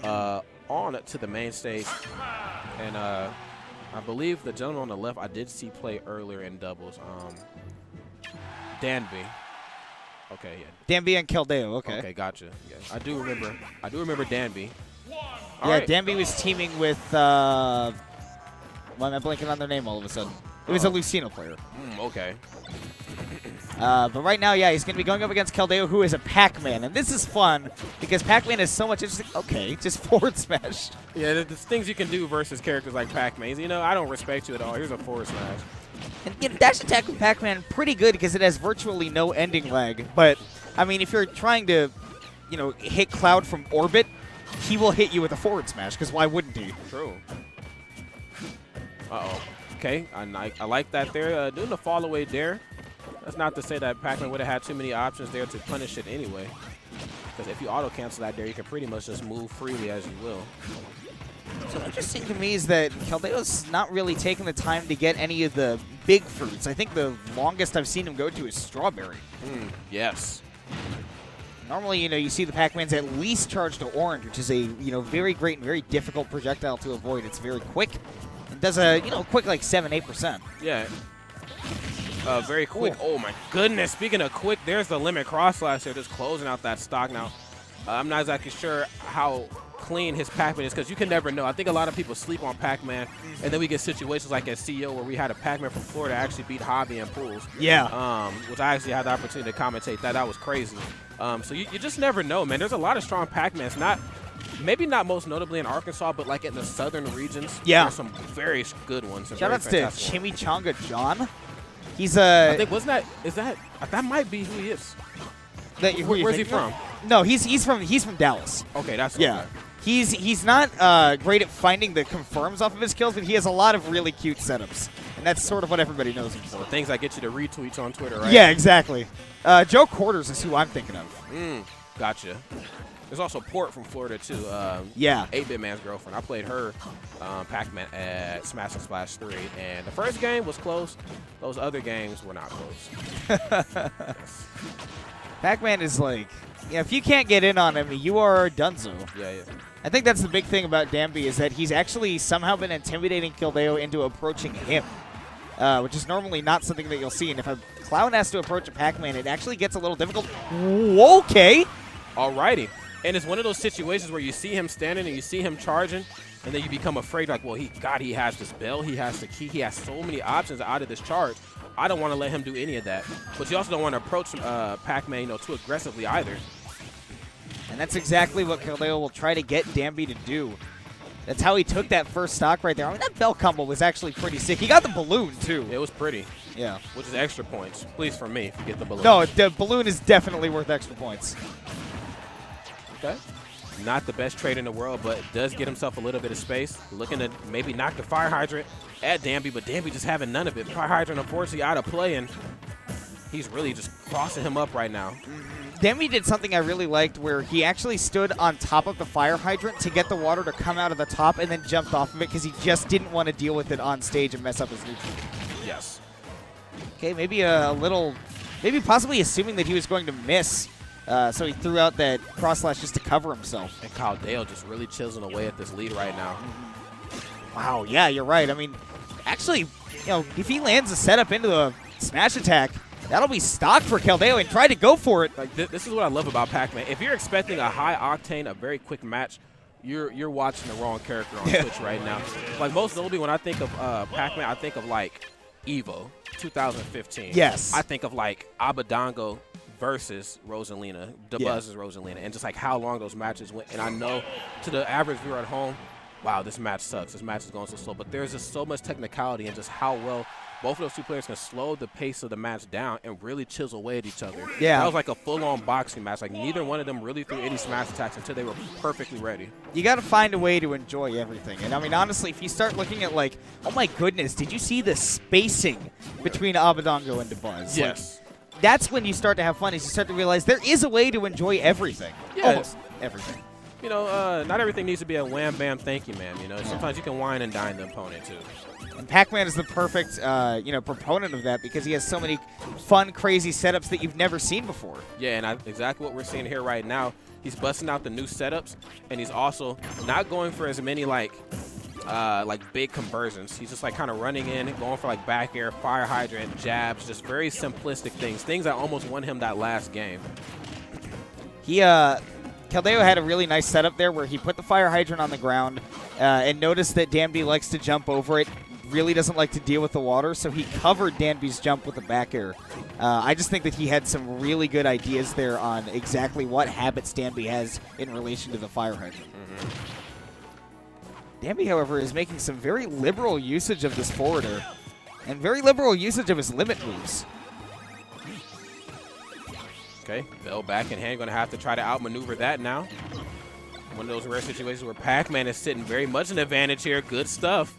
on to the main stage. And I believe the gentleman on the left I did see play earlier in doubles. Danbi. Okay, yeah. Danbi and Keldeo. Okay. Okay, gotcha. Yeah, I do remember Danbi. Yeah, right. Danbi was teaming with. Why am I blanking on their name all of a sudden? It was a Lucino player. Okay. But right now, yeah, he's going to be going up against Keldeo, who is a Pac-Man. And this is fun because Pac-Man is so much interesting. Okay, just forward smash. Yeah, there's things you can do versus characters like Pac-Man. You know, I don't respect you at all. Here's a forward smash. And you know, dash attack with Pac-Man, pretty good because it has virtually no ending lag. But, I mean, if you're trying to, you know, hit Cloud from orbit, he will hit you with a forward smash because why wouldn't he? True. Uh-oh. Okay, I like that there. Doing the fall away there. That's not to say that Pac-Man would have had too many options there to punish it anyway. Because if you auto-cancel that there, you can pretty much just move freely as you will. So interesting to me is that Keldeo's not really taking the time to get any of the big fruits. I think the longest I've seen him go to is strawberry. Yes. Normally, you know, you see the Pac-Mans at least charge to orange, which is a, you know, very great and very difficult projectile to avoid. It's very quick. It does a, you know, quick like 7-8%. Yeah. Very quick. Oh, my goodness. Speaking of quick, there's the limit cross slash there, just closing out that stock now. I'm not exactly sure how clean his Pac-Man is because you can never know. I think a lot of people sleep on Pac-Man, and then we get situations like at CEO where we had a Pac-Man from Florida actually beat Hobby in pools. Yeah. Which I actually had the opportunity to commentate that. That was crazy. So you just never know, man. There's a lot of strong Pac-Mans. Maybe not most notably in Arkansas, but like in the southern regions. Yeah. There's some very good ones. Shoutouts to Chimichanga John. He's a. I think that might be who he is. Where's he from? No, he's from Dallas. Okay, that's yeah. Okay. He's not great at finding the confirms off of his kills, but he has a lot of really cute setups, and that's sort of what everybody knows him for. Things that get you to retweets on Twitter, right? Yeah, exactly. Joe Quarters is who I'm thinking of. Gotcha. There's also Port from Florida too. Yeah. 8-Bit Man's girlfriend. I played her Pac-Man at Smash and Splash 3, and the first game was close. Those other games were not close. Yes. Pac-Man is like, yeah, if you can't get in on him, you are dunzo. Yeah. I think that's the big thing about Danbi is that he's actually somehow been intimidating Keldeo into approaching him, which is normally not something that you'll see. And if a clown has to approach a Pac-Man, it actually gets a little difficult. Okay. Alrighty. And it's one of those situations where you see him standing and you see him charging, and then you become afraid, like, well, he has this bell, he has the key, he has so many options out of this charge. I don't want to let him do any of that. But you also don't want to approach Pac-Man, you know, too aggressively either. And that's exactly what Keldeo will try to get Danbi to do. That's how he took that first stock right there. I mean, that bell combo was actually pretty sick. He got the balloon, too. It was pretty. Yeah. Which is extra points. Please, for me, if you get the balloon. No, the balloon is definitely worth extra points. Okay. Not the best trade in the world, but does get himself a little bit of space. Looking to maybe knock the fire hydrant at Danbi, but Danbi just having none of it. Fire hydrant, unfortunately, out of play, and he's really just crossing him up right now. Danbi did something I really liked where he actually stood on top of the fire hydrant to get the water to come out of the top and then jumped off of it because he just didn't want to deal with it on stage and mess up his neutral. Yes. Okay, maybe maybe possibly assuming that he was going to miss. So he threw out that cross slash just to cover himself. And Keldeo just really chiseling away at this lead right now. Wow, yeah, you're right. I mean, actually, you know, if he lands a setup into a smash attack, that'll be stock for Keldeo and try to go for it. Like this is what I love about Pac-Man. If you're expecting a high octane, a very quick match, you're watching the wrong character on Twitch right now. Like most notably, when I think of Pac-Man, I think of like Evo 2015. Yes. I think of like Abadango versus Rosalina, versus Rosalina, and just like how long those matches went. And I know to the average viewer at home, wow, this match sucks. This match is going so slow. But there's just so much technicality and just how well both of those two players can slow the pace of the match down and really chisel away at each other. Yeah. That was like a full-on boxing match. Like neither one of them really threw any smash attacks until they were perfectly ready. You got to find a way to enjoy everything. And I mean, honestly, if you start looking at like, oh my goodness, did you see the spacing between Abadango and DeBuzz? Yes. Like, that's when you start to have fun, is you start to realize there is a way to enjoy everything. Yeah. Almost everything. You know, not everything needs to be a wham, bam, thank you, man. You know, sometimes you can wine and dine the opponent, too. And Pac-Man is the perfect, proponent of that because he has so many fun, crazy setups that you've never seen before. Yeah, and exactly what we're seeing here right now. He's busting out the new setups, and he's also not going for as many like big conversions. He's just like kind of running in, going for like back air, fire hydrant, jabs, just very simplistic things that almost won him that last game. Keldeo had a really nice setup there where he put the fire hydrant on the ground and noticed that Danbi likes to jump over it, really doesn't like to deal with the water, so he covered Danbi's jump with a back air. I just think that he had some really good ideas there on exactly what habits Danbi has in relation to the fire hydrant. Danbi, however, is making some very liberal usage of this forwarder and very liberal usage of his limit moves. Okay, Bell back in hand, going to have to try to outmaneuver that now. One of those rare situations where Pac-Man is sitting very much an advantage here. Good stuff.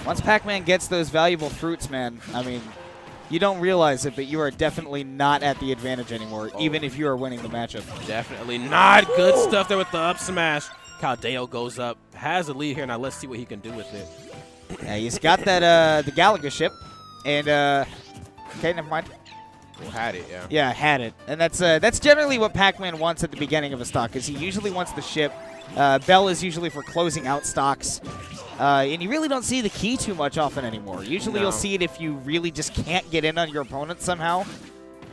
Once Pac-Man gets those valuable fruits, man, I mean, you don't realize it, but you are definitely not at the advantage anymore, even if you are winning the matchup. Definitely not. Good stuff there with the up smash. Keldeo goes up, has a lead here. Now let's see what he can do with it. Yeah, he's got that the Galaga ship, and okay, never mind. Well, had it, yeah. Yeah, had it, and that's generally what Pac-Man wants at the beginning of a stock, is he usually wants the ship. Bell is usually for closing out stocks, and you really don't see the key too much often anymore. Usually you'll see it if you really just can't get in on your opponent somehow,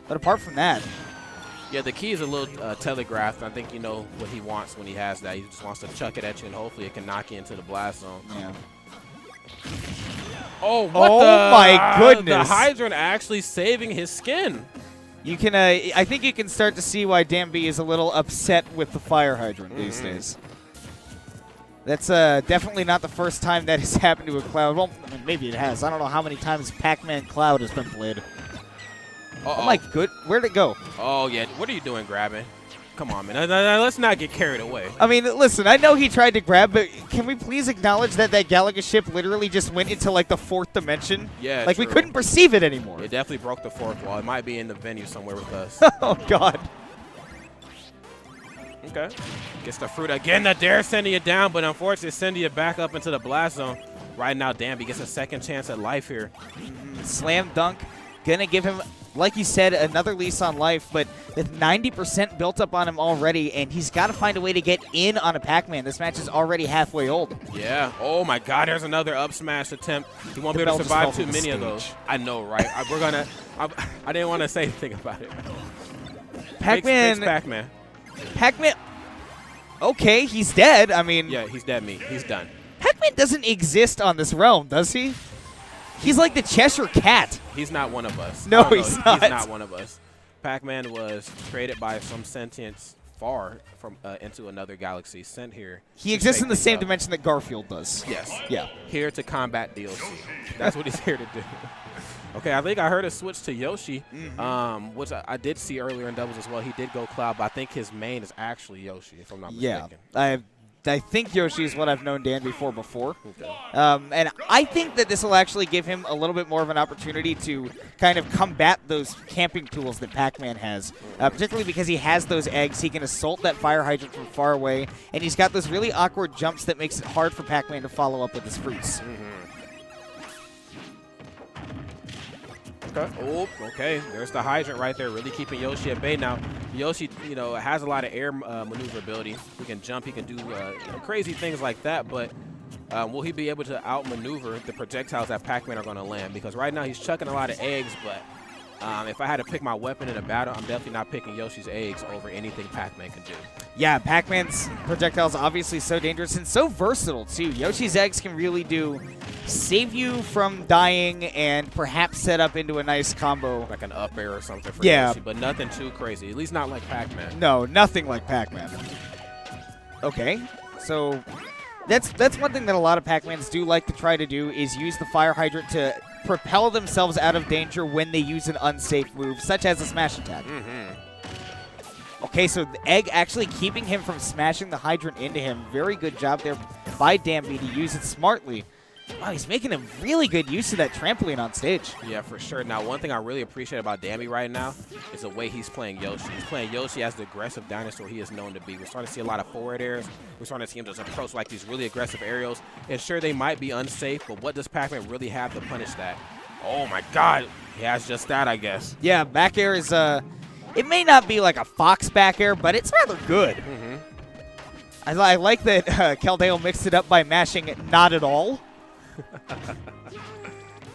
but apart from that. Yeah, the key is a little telegraphed. I think you know what he wants when he has that. He just wants to chuck it at you, and hopefully it can knock you into the blast zone. Yeah. Oh, my goodness. The hydrant actually saving his skin. You can, I think you can start to see why Danbi is a little upset with the fire hydrant these days. That's definitely not the first time that has happened to a Cloud. Well, I mean, maybe it has. I don't know how many times Pac-Man Cloud has been played. Oh my good, where'd it go? Oh yeah, what are you doing grabbing? Come on, man. Let's not get carried away. I mean, listen, I know he tried to grab, but can we please acknowledge that Galaga ship literally just went into like the 4th dimension? Yeah, like we couldn't perceive it anymore. It definitely broke the 4th wall. It might be in the venue somewhere with us. Oh God. Okay. Gets the fruit again. The dare sending you down, but unfortunately sending you back up into the blast zone. Right now, Danbi gets a second chance at life here. Slam dunk. Gonna give him, like you said, another lease on life, but with 90% built up on him already, and he's got to find a way to get in on a Pac-Man. This match is already halfway old. Yeah. Oh, my God. There's another up smash attempt. He won't be able to survive too many of those. I know, right? I didn't want to say anything about it. Pac-Man. Pac-Man. Pac-Man. Okay, he's dead. I mean. Yeah, he's dead meat. He's done. Pac-Man doesn't exist on this realm, does he? He's like the Cheshire Cat. He's not one of us. No, he's not. He's not one of us. Pac-Man was created by some sentience far from into another galaxy, sent here. He exists in the same dimension that Garfield does. Yes. Yeah. Here to combat DLC. That's what he's here to do. Okay, I think I heard a switch to Yoshi, which I did see earlier in doubles as well. He did go Cloud, but I think his main is actually Yoshi, if I'm not mistaken. Yeah, I think Yoshi is what I've known Danbi for before. Okay. And I think that this will actually give him a little bit more of an opportunity to kind of combat those camping tools that Pac-Man has, particularly because he has those eggs. He can assault that fire hydrant from far away, and he's got those really awkward jumps that makes it hard for Pac-Man to follow up with his fruits. Okay. Oh, okay. There's the hydrant right there, really keeping Yoshi at bay now. Yoshi, has a lot of air maneuverability. He can jump. He can do crazy things like that. But will he be able to outmaneuver the projectiles that Pac-Man are going to land? Because right now he's chucking a lot of eggs. But if I had to pick my weapon in a battle, I'm definitely not picking Yoshi's eggs over anything Pac-Man can do. Yeah, Pac-Man's projectiles obviously so dangerous and so versatile too. Yoshi's eggs can really save you from dying and perhaps set up into a nice combo. Like an up air or something for Yoshi, but nothing too crazy. At least not like Pac-Man. No, nothing like Pac-Man. Okay, so that's one thing that a lot of Pac-Mans do like to try to do is use the fire hydrant to propel themselves out of danger when they use an unsafe move, such as a smash attack. Okay, so the egg actually keeping him from smashing the hydrant into him. Very good job there by Danbi to use it smartly. Wow, he's making a really good use of that trampoline on stage. Yeah, for sure. Now, one thing I really appreciate about Danbi right now is the way he's playing Yoshi. He's playing Yoshi as the aggressive dinosaur he is known to be. We're starting to see a lot of forward airs. We're starting to see him just approach like these really aggressive aerials. And sure, they might be unsafe, but what does Pac-Man really have to punish that? Oh, my God. He has just that, I guess. Yeah, back air is It may not be like a fox back air, but it's rather good. I like that Keldeo mixed it up by mashing not at all.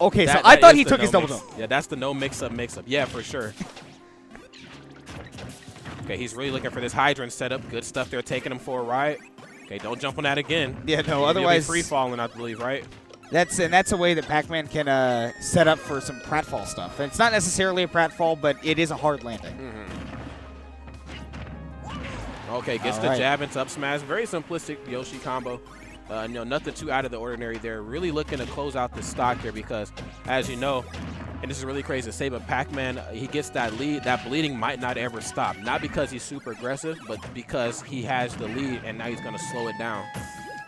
Okay, so I thought he took his double jump. Yeah, that's the no mix-up. Yeah, for sure. Okay, he's really looking for this hydrant setup. Good stuff there, taking him for a ride. Okay, don't jump on that again. Yeah, no, otherwise free falling, I believe, right? That's a way that Pac-Man can set up for some pratfall stuff. And it's not necessarily a pratfall, but it is a hard landing. Okay, gets the jab into up smash. Very simplistic Yoshi combo. Nothing too out of the ordinary there. Really looking to close out the stock here because, as you know, and this is really crazy to say, but Pac-Man, he gets that lead. That bleeding might not ever stop. Not because he's super aggressive, but because he has the lead, and now he's going to slow it down.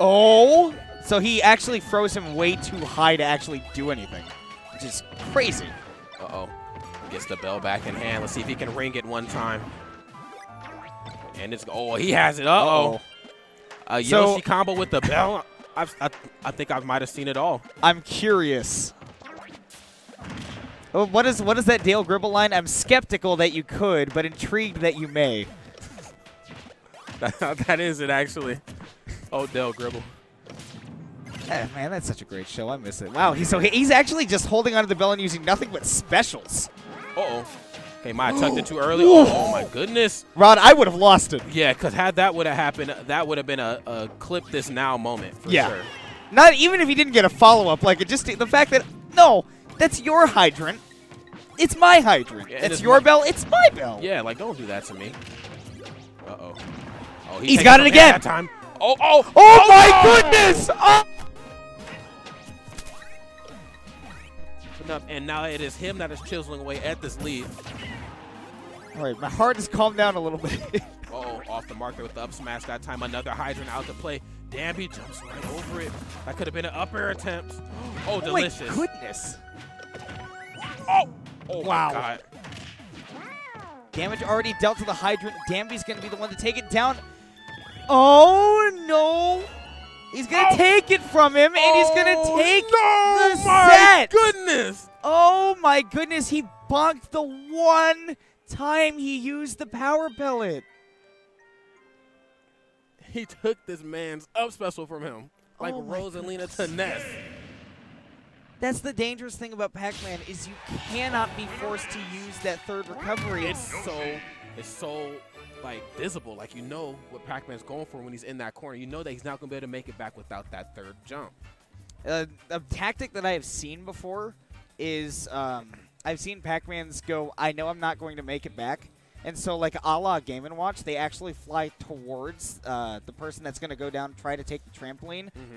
Oh! So he actually froze him way too high to actually do anything, which is crazy. Uh-oh. Gets the bell back in hand. Let's see if he can ring it one time. And it's, oh, he has it. Uh-oh. Yoshi combo with the bell. I think I might have seen it all. I'm curious. Oh, what is that Dale Gribble line? I'm skeptical that you could, but intrigued that you may. That is it, actually. Oh, Dale Gribble. Man, that's such a great show. I miss it. Wow, he's actually just holding onto the bell and using nothing but specials. Uh-oh. Okay, might have tucked it too early. Oh, my goodness. Rod, I would have lost it. Yeah, because had that would have happened, that would have been a clip this now moment for sure. Not even if he didn't get a follow-up. Like, it just the fact that, no, that's your hydrant. It's my hydrant. Yeah, it's your bell. It's my bell. Yeah, like, don't do that to me. Uh-oh. Oh, he's got it again. That time. Oh, my goodness. Oh. And now it is him that is chiseling away at this lead. All right, my heart has calmed down a little bit. Off the mark there with the up smash that time. Another hydrant out to play. Danbi jumps right over it. That could have been an up air attempt. Oh, delicious. My goodness. Oh wow. My God. Damage already dealt to the hydrant. Danbi's going to be the one to take it down. Oh, no. He's going to take it from him, and he's going to take the set. My goodness. Oh, my goodness. He bonked the one time he used the power pellet. He took this man's up special from him, like Rosalina to Ness. That's the dangerous thing about Pac-Man is you cannot be forced to use that third recovery. It's so like visible. Like, you know what Pac-Man's going for when he's in that corner. You know that he's not going to be able to make it back without that third jump. A tactic that I have seen before is I've seen Pac-Mans go, I know I'm not going to make it back. And so, like, a la Game & Watch, they actually fly towards the person that's going to go down, try to take the trampoline.